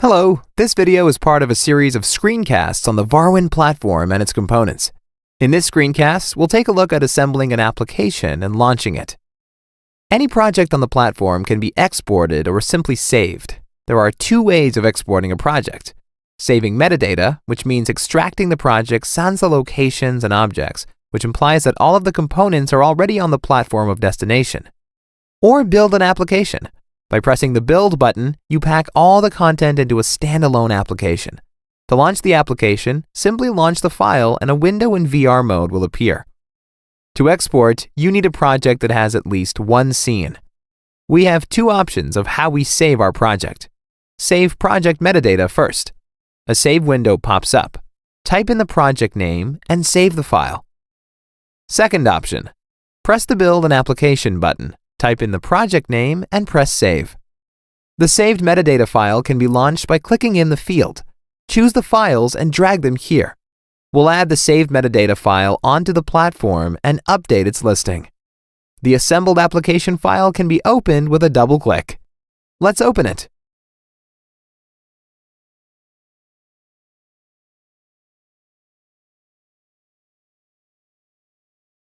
Hello, this video is part of a series of screencasts on the Varwin platform and its components. In this screencast, we'll take a look at assembling an application and launching it. Any project on the platform can be exported or simply saved. There are two ways of exporting a project. Saving metadata, which means extracting the project sans the locations and objects, which implies that all of the components are already on the platform of destination. Or build an application. By pressing the Build button, you pack all the content into a standalone application. To launch the application, simply launch the file and a window in VR mode will appear. To export, you need a project that has at least one scene. We have two options of how we save our project. Save project metadata first. A save window pops up. Type in the project name and save the file. Second option. Press the Build an Application button. Type in the project name and press Save. The saved metadata file can be launched by clicking in the field. Choose the files and drag them here. We'll add the saved metadata file onto the platform and update its listing. The assembled application file can be opened with a double click. Let's open it.